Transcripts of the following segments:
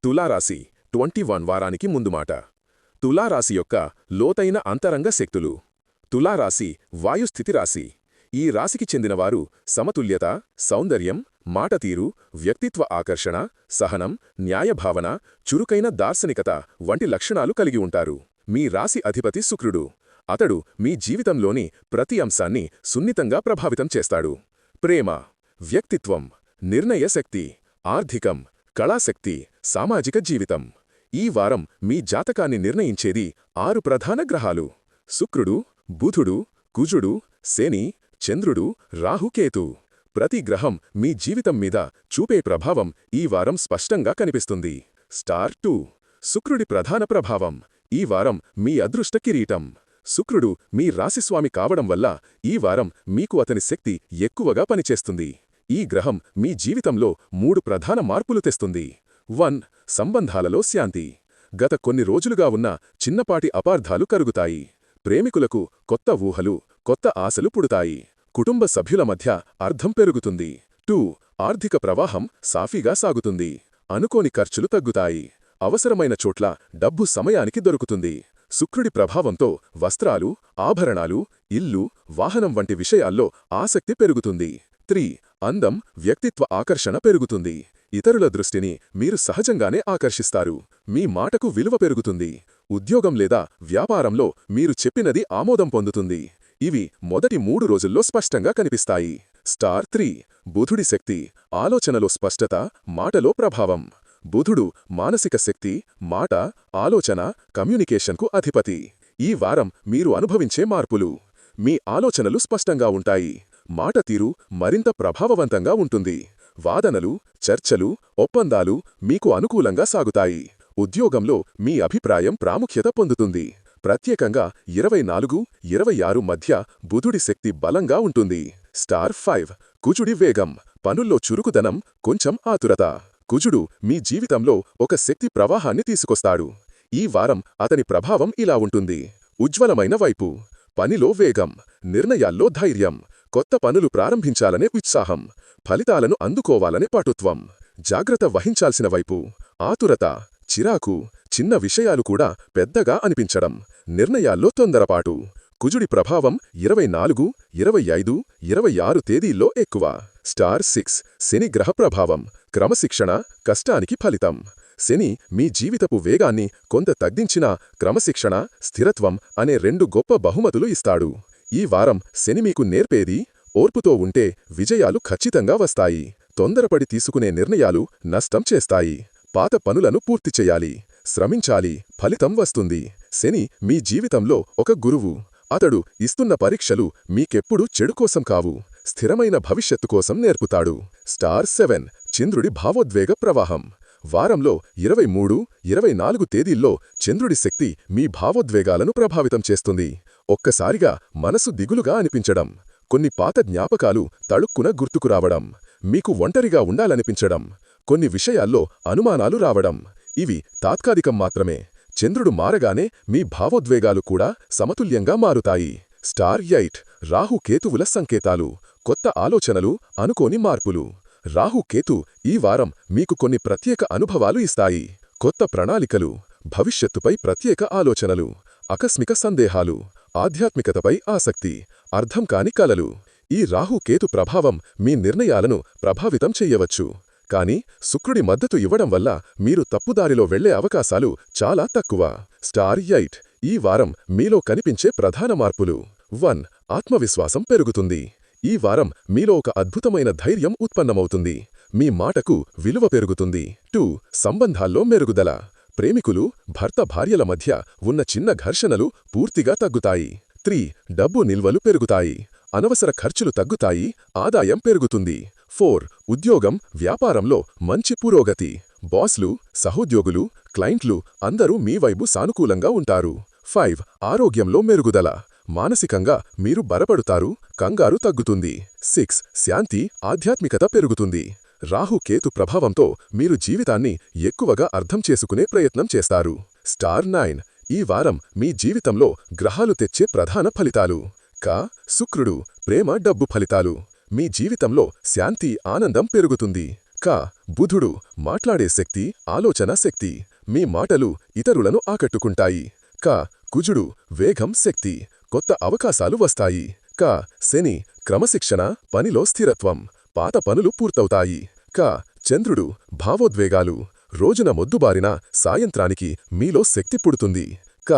తులారాశి 21 వారానికి ముందు మాట. తులారాశి యొక్క లోతైన అంతరంగ శక్తులు. తులారాశి వాయుస్థితి రాశి. ఈ రాశికి చెందినవారు సమతుల్యత, సౌందర్యం, మాటతీరు, వ్యక్తిత్వ ఆకర్షణ, సహనం, న్యాయభావన, చురుకైన దార్శనికత వంటి లక్షణాలు కలిగి ఉంటారు. మీ రాశి అధిపతి శుక్రుడు. అతడు మీ జీవితంలోని ప్రతి అంశాన్ని సున్నితంగా ప్రభావితం చేస్తాడు. ప్రేమ, వ్యక్తిత్వం, నిర్ణయ శక్తి, ఆర్థికం, కళాశక్తి, సామాజిక జీవితం. ఈ వారం మీ జాతకాన్ని నిర్ణయించేది 6 ప్రధాన గ్రహాలు: శుక్రుడు, బుధుడు, కుజుడు, శని, చంద్రుడు, రాహుకేతు. ప్రతి గ్రహం మీ జీవితం మీద చూపే ప్రభావం ఈ వారం స్పష్టంగా కనిపిస్తుంది. స్టార్ 2. శుక్రుడి ప్రధాన ప్రభావం. ఈ వారం మీ అదృష్ట కిరీటం. శుక్రుడు మీ రాశిస్వామి కావడం వల్ల ఈ వారం మీకు అతని శక్తి ఎక్కువగా పనిచేస్తుంది. ఈ గ్రహం మీ జీవితంలో 3 ప్రధాన మార్పులు తెస్తుంది. 1. సంబంధాలలో శాంతి. గత కొన్ని రోజులుగా ఉన్న చిన్నపాటి అపార్థాలు కరుగుతాయి. ప్రేమికులకు కొత్త ఊహలు, కొత్త ఆశలు పుడతాయి. కుటుంబ సభ్యుల మధ్య అర్థం పెరుగుతుంది. 2. ఆర్థిక ప్రవాహం సాఫీగా సాగుతుంది. అనుకోని ఖర్చులు తగ్గుతాయి. అవసరమైన చోట్ల డబ్బు సమయానికి దొరుకుతుంది. శుక్రుడి ప్రభావంతో వస్త్రాలు, ఆభరణాలు, ఇల్లు, వాహనం వంటి విషయాల్లో ఆసక్తి పెరుగుతుంది. 3. అందం, వ్యక్తిత్వ ఆకర్షణ పెరుగుతుంది. ఇతరుల దృష్టిని మీరు సహజంగానే ఆకర్షిస్తారు. మీ మాటకు విలువ పెరుగుతుంది. ఉద్యోగం లేదా వ్యాపారంలో మీరు చెప్పినది ఆమోదం పొందుతుంది. ఇవి మొదటి 3 రోజుల్లో స్పష్టంగా కనిపిస్తాయి. స్టార్ 3. బుధుడి శక్తి. ఆలోచనలో స్పష్టత, మాటలో ప్రభావం. బుధుడు మానసిక శక్తి, మాట, ఆలోచన, కమ్యూనికేషన్కు అధిపతి. ఈ వారం మీరు అనుభవించే మార్పులు. మీ ఆలోచనలు స్పష్టంగా ఉంటాయి. మాట తీరు మరింత ప్రభావవంతంగా ఉంటుంది. వాదనలు, చర్చలు, ఒప్పందాలు మీకు అనుకూలంగా సాగుతాయి. ఉద్యోగంలో మీ అభిప్రాయం ప్రాముఖ్యత పొందుతుంది. ప్రత్యేకంగా 24, 26 మధ్య బుధుడి శక్తి బలంగా ఉంటుంది. స్టార్ 5. కుజుడి వేగం. పనుల్లో చురుకుదనం, కొంచెం ఆతురత. కుజుడు మీ జీవితంలో ఒక శక్తి ప్రవాహాన్ని తీసుకొస్తాడు. ఈ వారం అతని ప్రభావం ఇలా ఉంటుంది. ఉజ్వలమైన వైపు. పనిలో వేగం, నిర్ణయాల్లో ధైర్యం, కొత్త పనులు ప్రారంభించాలనే ఉత్సాహం, ఫలితాలను అందుకోవాలనే పటుత్వం. జాగ్రత్త వహించాల్సిన వైపు. ఆతురత, చిరాకు, చిన్న విషయాలు కూడా పెద్దగా అనిపించడం, నిర్ణయాల్లో తొందరపాటు. కుజుడి ప్రభావం 24, 25, 26 తేదీల్లో ఎక్కువ. స్టార్ 6. శని గ్రహ ప్రభావం. క్రమశిక్షణ, కష్టానికి ఫలితం. శని మీ జీవితపు వేగాన్ని కొంత తగ్గించినా క్రమశిక్షణ, స్థిరత్వం అనే 2 గొప్ప బహుమతులు ఇస్తాడు. ఈ వారం శని మీకు నేర్పేది: ఓర్పుతో ఉంటే విజయాలు ఖచ్చితంగా వస్తాయి. తొందరపడి తీసుకునే నిర్ణయాలు నష్టం చేస్తాయి. పాత పనులను పూర్తి చెయ్యాలి. శ్రమించాలి, ఫలితం వస్తుంది. శని మీ జీవితంలో ఒక గురువు. అతడు ఇస్తున్న పరీక్షలు మీకెప్పుడు చెడు కోసం కావు, స్థిరమైన భవిష్యత్తు కోసం నేర్పుతాడు. స్టార్ 7. చంద్రుడి భావోద్వేగ ప్రవాహం. వారంలో 23, 24 తేదీల్లో చంద్రుడి శక్తి మీ భావోద్వేగాలను ప్రభావితం చేస్తుంది. ఒక్కసారిగా మనసు దిగులుగా అనిపించడం, కొన్ని పాత జ్ఞాపకాలు తళుక్కున గుర్తుకురావడం, మీకు ఒంటరిగా ఉండాలనిపించడం, కొన్ని విషయాల్లో అనుమానాలు రావడం. ఇవి తాత్కాలికం మాత్రమే. చంద్రుడు మారగానే మీ భావోద్వేగాలు కూడా సమతుల్యంగా మారుతాయి. స్టార్ 8. రాహుకేతువుల సంకేతాలు. కొత్త ఆలోచనలు, అనుకోని మార్పులు. రాహుకేతు ఈ వారం మీకు కొన్ని ప్రత్యేక అనుభవాలు ఇస్తాయి. కొత్త ప్రణాళికలు, భవిష్యత్తుపై ప్రత్యేక ఆలోచనలు, ఆకస్మిక సందేహాలు, ఆధ్యాత్మికతపై ఆసక్తి, అర్థం కాని కలలు. ఈ రాహుకేతు ప్రభావం మీ నిర్ణయాలను ప్రభావితం చెయ్యవచ్చు. కానీ శుక్రుడి మద్దతు ఇవ్వడం వల్ల మీరు తప్పుదారిలో వెళ్లే అవకాశాలు చాలా తక్కువ. స్టార్ 8. ఈ వారం మీలో కనిపించే ప్రధాన మార్పులు. 1. ఆత్మవిశ్వాసం పెరుగుతుంది. ఈ వారం మీలో ఒక అద్భుతమైన ధైర్యం ఉత్పన్నమవుతుంది. మీ మాటకు విలువ పెరుగుతుంది. 2. సంబంధాల్లో మెరుగుదల. ప్రేమికులు, భర్త భార్యల మధ్య ఉన్న చిన్న ఘర్షణలు పూర్తిగా తగ్గుతాయి. 3. డబ్బు నిల్వలు పెరుగుతాయి. అనవసర ఖర్చులు తగ్గుతాయి, ఆదాయం పెరుగుతుంది. 4. ఉద్యోగం, వ్యాపారంలో మంచి పురోగతి. బాస్లు, సహోద్యోగులు, క్లయింట్లు అందరూ మీ వైపు సానుకూలంగా ఉంటారు. 5. ఆరోగ్యంలో మెరుగుదల. మానసికంగా మీరు బలపడుతారు, కంగారు తగ్గుతుంది. 6. శాంతి, ఆధ్యాత్మికత పెరుగుతుంది. రాహుకేతు ప్రభావంతో మీరు జీవితాన్ని ఎక్కువగా అర్థం చేసుకునే ప్రయత్నం చేస్తారు. స్టార్ 9. ఈ వారం మీ జీవితంలో గ్రహాలు తెచ్చే ప్రధాన ఫలితాలు. శుక్రుడు, ప్రేమ, డబ్బు ఫలితాలు. మీ జీవితంలో శాంతి, ఆనందం పెరుగుతుంది. క బుధుడు మాట్లాడే శక్తి, ఆలోచన శక్తి. మీ మాటలు ఇతరులను ఆకట్టుకుంటాయి. క కుజుడు వేగం, శక్తి. కొత్త అవకాశాలు వస్తాయి. క శని క్రమశిక్షణ, పనిలో స్థిరత్వం. పాత పనులు పూర్తవుతాయి. క చంద్రుడు భావోద్వేగాలు. రోజున మొద్దుబారిన సాయంత్రానికి మీలో శక్తి పుడుతుంది. క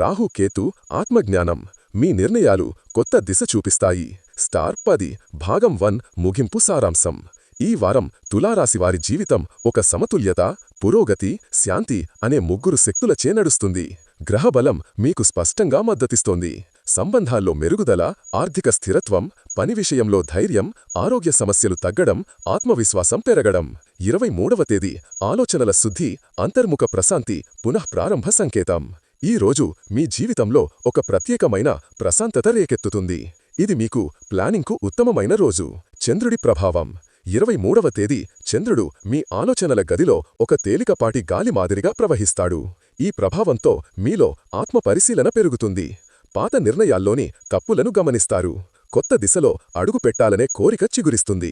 రాహు కేతు ఆత్మజ్ఞానం. మీ నిర్ణయాలు కొత్త దిశ చూపిస్తాయి. స్టార్ 10 భాగం 1 ముగింపు సారాంశం. ఈ వారం తులారాశివారి జీవితం ఒక సమతుల్యత, పురోగతి, శాంతి అనే 3 శక్తులచే నడుస్తుంది. గ్రహబలం మీకు స్పష్టంగా మద్దతిస్తోంది. సంబంధాల్లో మెరుగుదల, ఆర్థిక స్థిరత్వం, పని విషయంలో ధైర్యం, ఆరోగ్య సమస్యలు తగ్గడం, ఆత్మవిశ్వాసం పెరగడం. 23వ తేదీ ఆలోచనల శుద్ధి, అంతర్ముఖ ప్రశాంతి, పునఃప్రారంభ సంకేతం. ఈ రోజు మీ జీవితంలో ఒక ప్రత్యేకమైన ప్రశాంతత రేకెత్తుతుంది. ఇది మీకు ప్లానింగ్కు ఉత్తమమైన రోజు. చంద్రుడి ప్రభావం. 23వ తేదీ చంద్రుడు మీ ఆలోచనల గదిలో ఒక తేలికపాటి గాలి మాదిరిగా ప్రవహిస్తాడు. ఈ ప్రభావంతో మీలో ఆత్మపరిశీలన పెరుగుతుంది. పాత నిర్ణయాల్లోని తప్పులను గమనిస్తారు. కొత్త దిశలో అడుగు పెట్టాలనే కోరిక చిగురిస్తుంది.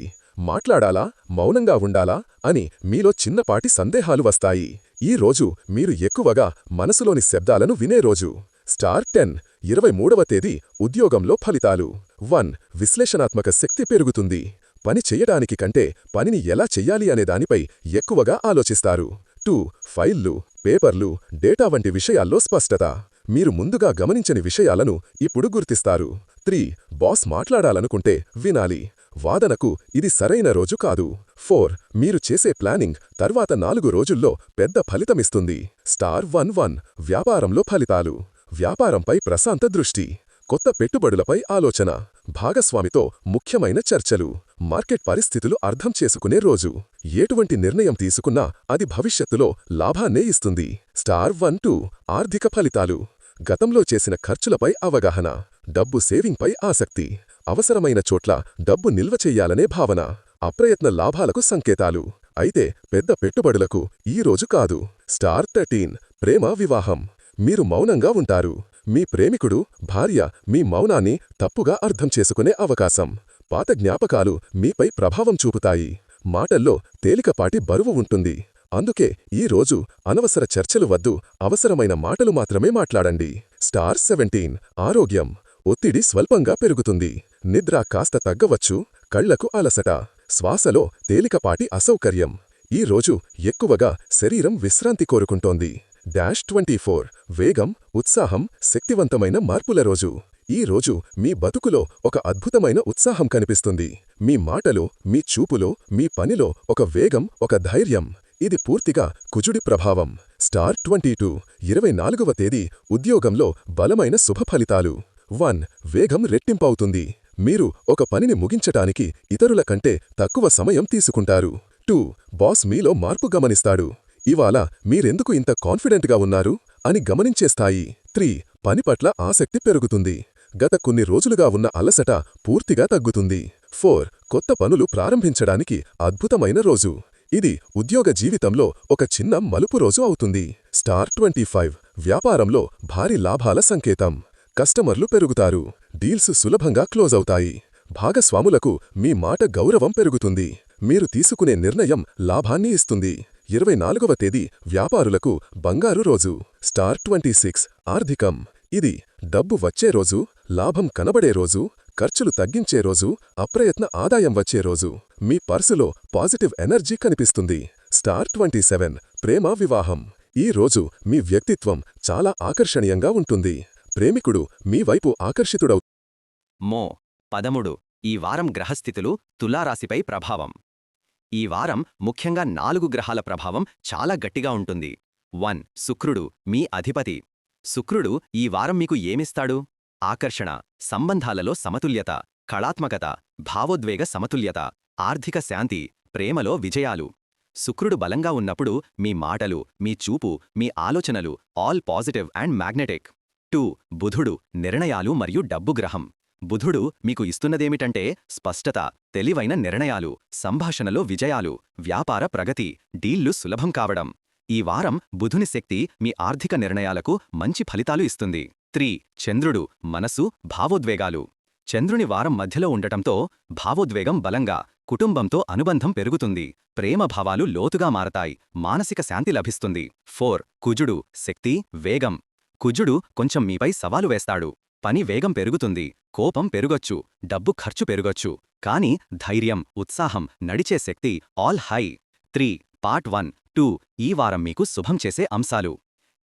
మాట్లాడాలా, మౌనంగా ఉండాలా అని మీలో చిన్నపాటి సందేహాలు వస్తాయి. ఈ రోజు మీరు ఎక్కువగా మనసులోని శబ్దాలను వినే రోజు. స్టార్ 10 23వ తేదీ ఉద్యోగంలో ఫలితాలు. 1 విశ్లేషణాత్మక శక్తి పెరుగుతుంది. పని చెయ్యడానికి కంటే పనిని ఎలా చెయ్యాలి అనే దానిపై ఎక్కువగా ఆలోచిస్తారు. 2 ఫైళ్లు, పేపర్లు, డేటా వంటి విషయాల్లో స్పష్టత. మీరు ముందుగా గమనించని విషయాలను ఇప్పుడు గుర్తిస్తారు. 3 బాస్ మాట్లాడాలనుకుంటే వినాలి. వాదనకు ఇది సరైన రోజు కాదు. 4 మీరు చేసే ప్లానింగ్ తర్వాత 4 రోజుల్లో పెద్ద ఫలితమిస్తుంది. స్టార్ 11 వ్యాపారంలో ఫలితాలు. వ్యాపారంపై ప్రశాంత దృష్టి. కొత్త పెట్టుబడులపై ఆలోచన. భాగస్వామితో ముఖ్యమైన చర్చలు. మార్కెట్ పరిస్థితులు అర్థం చేసుకునే రోజు. ఎటువంటి నిర్ణయం తీసుకున్నా అది భవిష్యత్తులో లాభాన్నే ఇస్తుంది. స్టార్ 12 ఆర్థిక ఫలితాలు. గతంలో చేసిన ఖర్చులపై అవగాహన. డబ్బు సేవింగ్పై ఆసక్తి. అవసరమైన చోట్ల డబ్బు నిల్వ చెయ్యాలనే భావన. అప్రయత్న లాభాలకు సంకేతాలు. అయితే పెద్ద పెట్టుబడులకు ఈ రోజు కాదు. స్టార్ 13 ప్రేమ, వివాహం. మీరు మౌనంగా ఉంటారు. మీ ప్రేమికుడు, భార్య మీ మౌనాన్ని తప్పుగా అర్థం చేసుకునే అవకాశం. పాత జ్ఞాపకాలు మీపై ప్రభావం చూపుతాయి. మాటల్లో తేలికపాటి బరువు ఉంటుంది. అందుకే ఈ రోజు అనవసర చర్చలు వద్దు, అవసరమైన మాటలు మాత్రమే మాట్లాడండి. స్టార్ 17 ఆరోగ్యం. ఒత్తిడి స్వల్పంగా పెరుగుతుంది. నిద్ర కాస్త తగ్గవచ్చు. కళ్లకు అలసట. శ్వాసలో తేలికపాటి అసౌకర్యం. ఈ రోజు ఎక్కువగా శరీరం విశ్రాంతి కోరుకుంటోంది. 24 వేగం, ఉత్సాహం, శక్తివంతమైన మార్పుల రోజు. ఈ రోజు మీ బతుకులో ఒక అద్భుతమైన ఉత్సాహం కనిపిస్తుంది. మీ మాటలో, మీ చూపులో, మీ పనిలో ఒక వేగం, ఒక ధైర్యం. ఇది పూర్తిగా కుజుడి ప్రభావం. స్టార్ 22 24వ తేదీ ఉద్యోగంలో బలమైన శుభ ఫలితాలు. 1 వేగం రెట్టింపవుతుంది. మీరు ఒక పనిని ముగించటానికి ఇతరుల కంటే తక్కువ సమయం తీసుకుంటారు. 2 బాస్ మీలో మార్పు గమనిస్తాడు. ఇవాళ మీరెందుకు ఇంత కాన్ఫిడెంట్గా ఉన్నారు అని గమనించే స్థాయి. 3 పని పట్ల ఆసక్తి పెరుగుతుంది. గత కొన్ని రోజులుగా ఉన్న అలసట పూర్తిగా తగ్గుతుంది. 4 కొత్త పనులు ప్రారంభించడానికి అద్భుతమైన రోజు. ఇది ఉద్యోగ జీవితంలో ఒక చిన్న మలుపు రోజు అవుతుంది. స్టార్ 25 వ్యాపారంలో భారీ లాభాల సంకేతం. కస్టమర్లు పెరుగుతారు. డీల్స్ సులభంగా క్లోజ్ అవుతాయి. భాగస్వాములకు మీ మాట గౌరవం పెరుగుతుంది. మీరు తీసుకునే నిర్ణయం లాభాన్ని ఇస్తుంది. 24వ తేదీ వ్యాపారులకు బంగారు రోజు. స్టార్ 26 ఆర్థికం. ఇది డబ్బు వచ్చే రోజు, లాభం కనబడే రోజు, ఖర్చులు తగ్గించే రోజు, అప్రయత్న ఆదాయం వచ్చే రోజు. మీ పర్సులో పాజిటివ్ ఎనర్జీ కనిపిస్తుంది. స్టార్ 27 ప్రేమ, వివాహం. ఈ రోజు మీ వ్యక్తిత్వం చాలా ఆకర్షణీయంగా ఉంటుంది. ప్రేమికుడు మీ వైపు ఆకర్షితుడవు. మో 13 ఈ వారం గ్రహస్థితులు తులారాశిపై ప్రభావం. ఈ వారం ముఖ్యంగా 4 గ్రహాల ప్రభావం చాలా గట్టిగా ఉంటుంది. 1 శుక్రుడు మీ అధిపతి. శుక్రుడు ఈ వారం మీకు ఏమిస్తాడు? ఆకర్షణ, సంబంధాలలో సమతుల్యత, కళాత్మకత, భావోద్వేగ సమతుల్యత, ఆర్థిక శాంతి, ప్రేమలో విజయాలు. శుక్రుడు బలంగా ఉన్నప్పుడు మీ మాటలు, మీ చూపు, మీ ఆలోచనలు ఆల్ పాజిటివ్ అండ్ మ్యాగ్నెటిక్. 2 బుధుడు నిర్ణయాలు మరియు డబ్బు గ్రహం. బుధుడు మీకు ఇస్తున్నదేమిటంటే స్పష్టత, తెలివైన నిర్ణయాలు, సంభాషణలో విజయాలు, వ్యాపార ప్రగతి, డీల్లు సులభం కావడం. ఈ వారం బుధుని శక్తి మీ ఆర్థిక నిర్ణయాలకు మంచి ఫలితాలు ఇస్తుంది. 3 చంద్రుడు మనసు, భావోద్వేగాలు. చంద్రుని వారం మధ్యలో ఉండటంతో భావోద్వేగం బలంగా, కుటుంబంతో అనుబంధం పెరుగుతుంది, ప్రేమభావాలు లోతుగా మారతాయి, మానసిక శాంతి లభిస్తుంది. 4 కుజుడు శక్తి, వేగం. కుజుడు కొంచెం మీపై సవాలు వేస్తాడు. పని వేగం పెరుగుతుంది, కోపం పెరుగొచ్చు, డబ్బు ఖర్చు పెరుగొచ్చు, కానీ ధైర్యం, ఉత్సాహం, నడిచే శక్తి ఆల్ హై. 3 పార్ట్ 1, 2 ఈ వారం మీకు శుభం చేసే అంశాలు.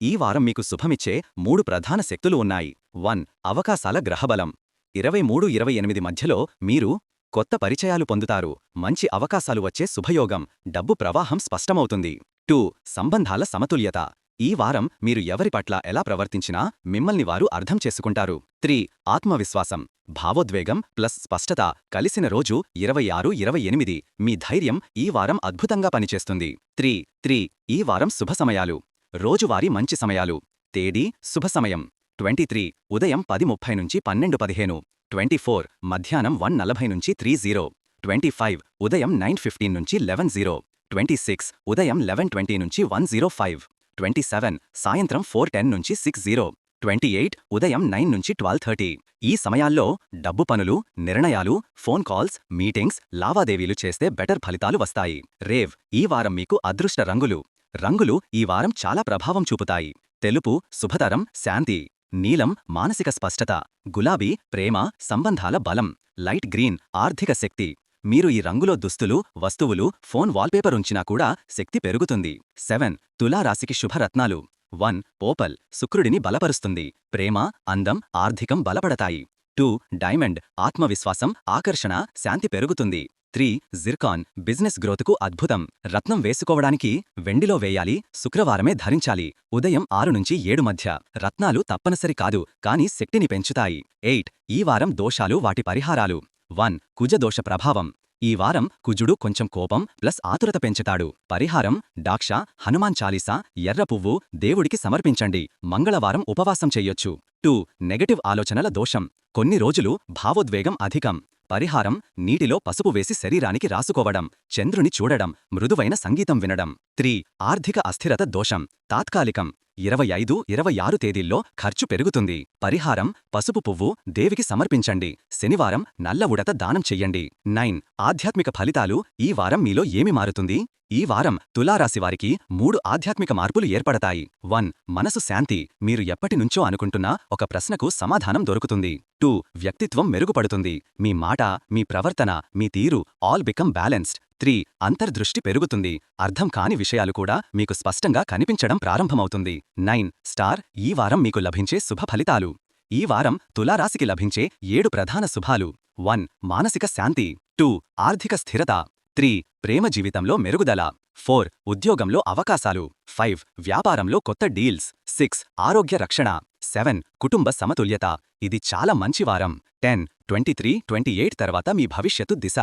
ఈ వారం మీకు శుభమిచ్చే 3 ప్రధాన శక్తులు ఉన్నాయి. 1 అవకాశాల గ్రహబలం. 23-28 మధ్యలో మీరు కొత్త పరిచయాలు పొందుతారు, మంచి అవకాశాలు వచ్చే శుభయోగం, డబ్బు ప్రవాహం స్పష్టమవుతుంది. 2 సంబంధాల సమతుల్యత. ఈ వారం మీరు ఎవరి పట్ల ఎలా ప్రవర్తించినా మిమ్మల్ని వారు అర్థం చేసుకుంటారు. 3 ఆత్మవిశ్వాసం. భావోద్వేగం ప్లస్ స్పష్టత కలిసిన రోజు 26-28. మీ ధైర్యం ఈ వారం అద్భుతంగా పనిచేస్తుంది. 3 ఈ వారం శుభ సమయాలు. రోజువారీ మంచి సమయాలు. తేదీ శుభ సమయం 23 ఉదయం 10:30 నుంచి 12:15, 24 మధ్యాహ్నం 1:40 నుంచి 30, 25 ఉదయం 9:15 నుంచి 11:00, 26 ఉదయం 11:20 నుంచి 1:05, 27 సాయంత్రం 4:10 నుంచి 6:00, 28 ఉదయం 9 నుంచి 12:30. ఈ సమయాల్లో డబ్బు పనులు, నిర్ణయాలు, ఫోన్ కాల్స్, మీటింగ్స్, లావాదేవీలు చేస్తే బెటర్ ఫలితాలు వస్తాయి. రేవ్ ఈ వారం మీకు అదృష్ట రంగులు. రంగులు ఈ వారం చాలా ప్రభావం చూపుతాయి. తెలుపు శుభతరం, శాంతి. నీలం మానసిక స్పష్టత. గులాబీ ప్రేమ, సంబంధాల బలం. లైట్ గ్రీన్ ఆర్థిక శక్తి. మీరు ఈ రంగులో దుస్తులు, వస్తువులు, ఫోన్ వాల్పేపర్ ఉంచినా కూడా శక్తి పెరుగుతుంది. 7 తులారాశికి శుభరత్నాలు. 1 ఓపల్ శుక్రుడిని బలపరుస్తుంది, ప్రేమ, అందం, ఆర్థికం బలపడతాయి. 2 డైమండ్ ఆత్మవిశ్వాసం, ఆకర్షణ, శాంతి పెరుగుతుంది. 3 జిర్కాన్ బిజినెస్ గ్రోత్కు అద్భుతం. రత్నం వేసుకోవడానికి వెండిలో వేయాలి, శుక్రవారమే ధరించాలి, ఉదయం 6 నుంచి 7 మధ్య. రత్నాలు తప్పనిసరి కాదు, కానీ శక్తిని పెంచుతాయి. 8 ఈ వారం దోషాలు, వాటి పరిహారాలు. 1 కుజదోష ప్రభావం. ఈ వారం కుజుడు కొంచెం కోపం ప్లస్ ఆతురత పెంచుతాడు. పరిహారం డాక్ష, హనుమాన్ చాలీసా, ఎర్ర పువ్వు దేవుడికి సమర్పించండి. మంగళవారం ఉపవాసం చెయ్యొచ్చు. 2 నెగటివ్ ఆలోచనల దోషం. కొన్ని రోజులు భావోద్వేగం అధికం. పరిహారం నీటిలో పసుపు వేసి శరీరానికి రాసుకోవడం, చంద్రుని చూడడం, మృదువైన సంగీతం వినడం. 3 ఆర్థిక అస్థిరత దోషం. తాత్కాలికం. 25-26 తేదీల్లో ఖర్చు పెరుగుతుంది. పరిహారం పసుపు పువ్వు దేవికి సమర్పించండి. శనివారం నల్ల ఉడత దానం చెయ్యండి. 9 ఆధ్యాత్మిక ఫలితాలు. ఈ వారం మీలో ఏమి మారుతుంది? ఈ వారం తులారాశివారికి 3 ఆధ్యాత్మిక మార్పులు ఏర్పడతాయి. 1 మనసు శాంతి. మీరు ఎప్పటినుంచో అనుకుంటున్న ఒక ప్రశ్నకు సమాధానం దొరుకుతుంది. 2 వ్యక్తిత్వం మెరుగుపడుతుంది. మీ మాట, మీ ప్రవర్తన, మీ తీరు ఆల్ బికమ్ బ్యాలెన్స్డ్. 3 అంతర్దృష్టి పెరుగుతుంది. అర్థం కాని విషయాలు కూడా మీకు స్పష్టంగా కనిపించడం ప్రారంభమవుతుంది. 9 స్టార్ ఈ వారం మీకు లభించే శుభ ఫలితాలు. ఈ వారం తులారాశికి లభించే 7 ప్రధాన శుభాలు. 1 మానసిక శాంతి. 2 ఆర్థిక స్థిరత. 3 ప్రేమ జీవితంలో మెరుగుదల. 4 ఉద్యోగంలో అవకాశాలు. 5 వ్యాపారంలో కొత్త డీల్స్. 6 ఆరోగ్య రక్షణ. 7 కుటుంబ సమతుల్యత. ఇది చాలా మంచి వారం. 10 23-28 తర్వాత మీ భవిష్యత్తు దిశ.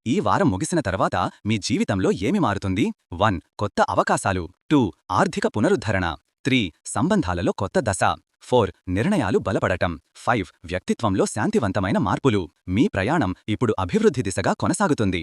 ఈ వారం ముగిసిన తర్వాత మీ జీవితంలో ఏమి మారుతుంది? 1 కొత్త అవకాశాలు. 2 ఆర్థిక పునరుద్ధరణ. 3 సంబంధాలలో కొత్త దశ. 4 నిర్ణయాలు బలపడటం. 5 వ్యక్తిత్వంలో శాంతివంతమైన మార్పులు. మీ ప్రయాణం ఇప్పుడు అభివృద్ధి దిశగా కొనసాగుతుంది.